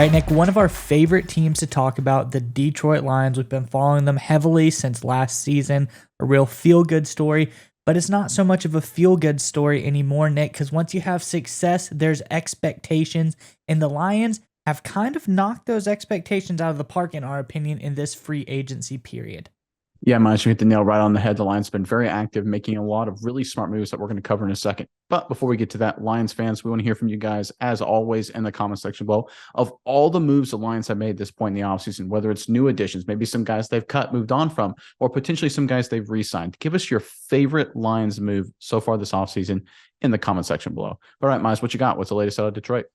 All right, Nick, one of our favorite teams to talk about, the Detroit Lions. We've been following them heavily since last season, a real feel-good story, but it's not so much of a feel-good story anymore, Nick, because once you have success, there's expectations, and the Lions have kind of knocked those expectations out of the park, in our opinion, in this free agency period. Yeah, Miles, you hit the nail right on the head. The Lions have been very active, making a lot of really smart moves that we're going to cover in a second. But before we get to that, Lions fans, we want to hear from you guys, as always, in the comment section below, of all the moves the Lions have made at this point in the offseason, whether it's new additions, maybe some guys they've cut, moved on from, or potentially some guys they've re-signed. Give us your favorite Lions move so far this offseason in the comment section below. All right, Miles, what you got? What's the latest out of Detroit?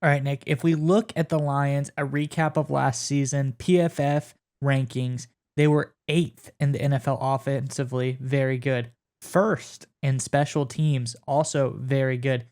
All right, Nick, if we look at the Lions, a recap of last season, PFF rankings, they were 8th in the NFL offensively, very good. 1st in special teams, also very good.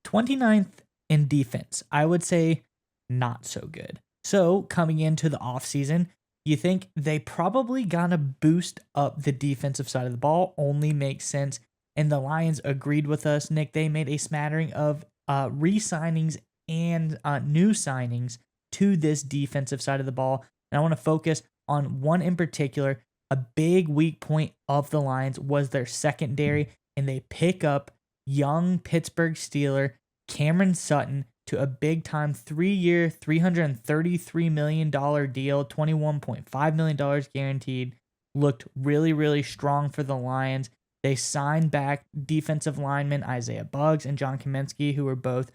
29th in defense, I would say not so good. So coming into the offseason, you think they probably gonna boost up the defensive side of the ball, only makes sense. And the Lions agreed with us, Nick. They made a smattering of re-signings and new signings to this defensive side of the ball. And I want to focus on one in particular. A big weak point of the Lions was their secondary, and they pick up young Pittsburgh Steeler Cameron Sutton to a big-time 3-year, $333 million deal, $21.5 million guaranteed. Looked really, really strong for the Lions. They signed back defensive linemen Isaiah Buggs and John Kaminsky, who were both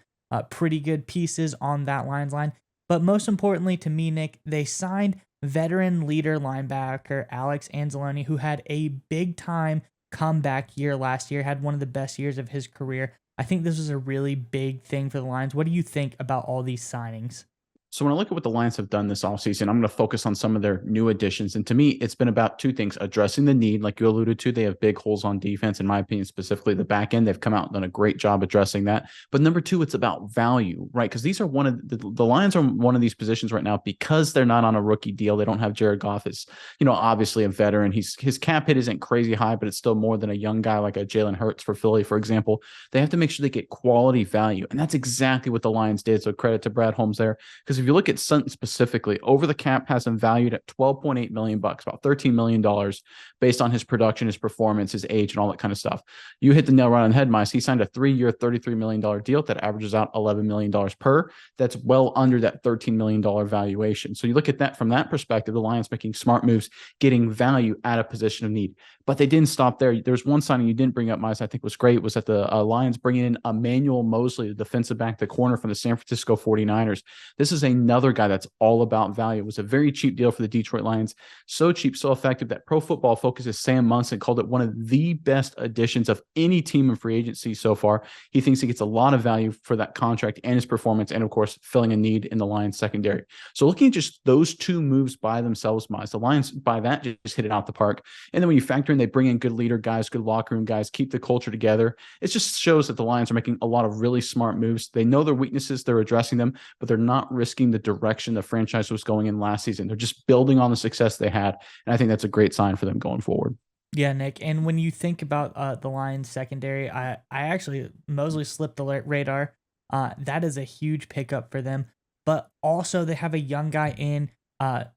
pretty good pieces on that Lions line. But most importantly to me, Nick, they signed veteran leader linebacker Alex Anzalone, who had a big-time comeback year last year, had one of the best years of his career. I think this was a really big thing for the Lions. What do you think about all these signings? So when I look at what the Lions have done this offseason, I'm going to focus on some of their new additions. And to me, it's been about two things: addressing the need, like you alluded to. They have big holes on defense, in my opinion, specifically the back end. They've come out and done a great job addressing that. But number two, it's about value, right? Because these are one of the Lions are one of these positions right now because they're not on a rookie deal. They don't have Jared Goff as, obviously a veteran. His cap hit isn't crazy high, but it's still more than a young guy like a Jalen Hurts for Philly, for example. They have to make sure they get quality value. And that's exactly what the Lions did. So credit to Brad Holmes there. Because if you look at Sutton specifically, over the cap has him valued at $12.8 million, about $13 million, based on his production, his performance, his age, and all that kind of stuff. You hit the nail right on the head, Mice. He signed a 3-year, $33 million deal that averages out $11 million per. That's well under that $13 million valuation. So you look at that from that perspective, the Lions making smart moves, getting value at a position of need. But they didn't stop there. There's one signing you didn't bring up, Mice, I think was great, was that the Lions bringing in Emmanuel Mosley, the defensive back, the corner from the San Francisco 49ers. This is another guy that's all about value. It was a very cheap deal for the Detroit Lions. So cheap, so effective that Pro Football Focus's Sam Munson called it one of the best additions of any team in free agency so far. He thinks he gets a lot of value for that contract and his performance, and of course, filling a need in the Lions secondary. So looking at just those two moves by themselves, Miles, the Lions by that just hit it out the park. And then when you factor in, they bring in good leader guys, good locker room guys, keep the culture together. It just shows that the Lions are making a lot of really smart moves. They know their weaknesses, they're addressing them, but they're not risking the direction the franchise was going in last season. They're just building on the success they had, and I think that's a great sign for them going forward. Yeah, Nick. And when you think about the Lions secondary, I actually Mosley slipped the radar. That is a huge pickup for them. But also they have a young guy in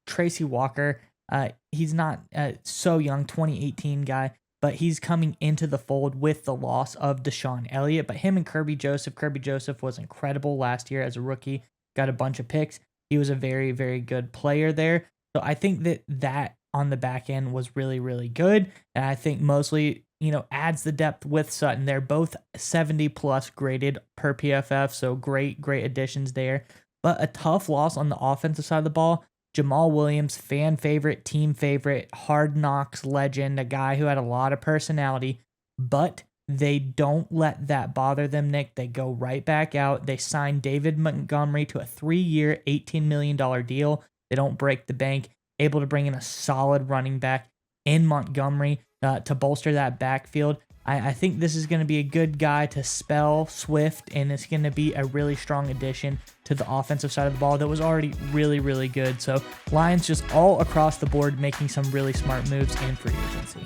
Tracy Walker. He's not so young, 2018 guy, but he's coming into the fold with the loss of Deshaun Elliott. But him and Kirby Joseph was incredible last year as a rookie, got a bunch of picks. He was a very, very good player there. So I think that on the back end was really, really good. And I think mostly, adds the depth with Sutton. They're both 70 plus graded per PFF. So great additions there. But a tough loss on the offensive side of the ball. Jamal Williams, fan favorite, team favorite, Hard Knocks legend, a guy who had a lot of personality, but they don't let that bother them, Nick. They go right back out. They signed David Montgomery to a 3-year, $18 million deal. They don't break the bank, able to bring in a solid running back in Montgomery to bolster that backfield. I think this is going to be a good guy to spell Swift, and it's going to be a really strong addition to the offensive side of the ball that was already really, really good. So Lions just all across the board making some really smart moves in free agency.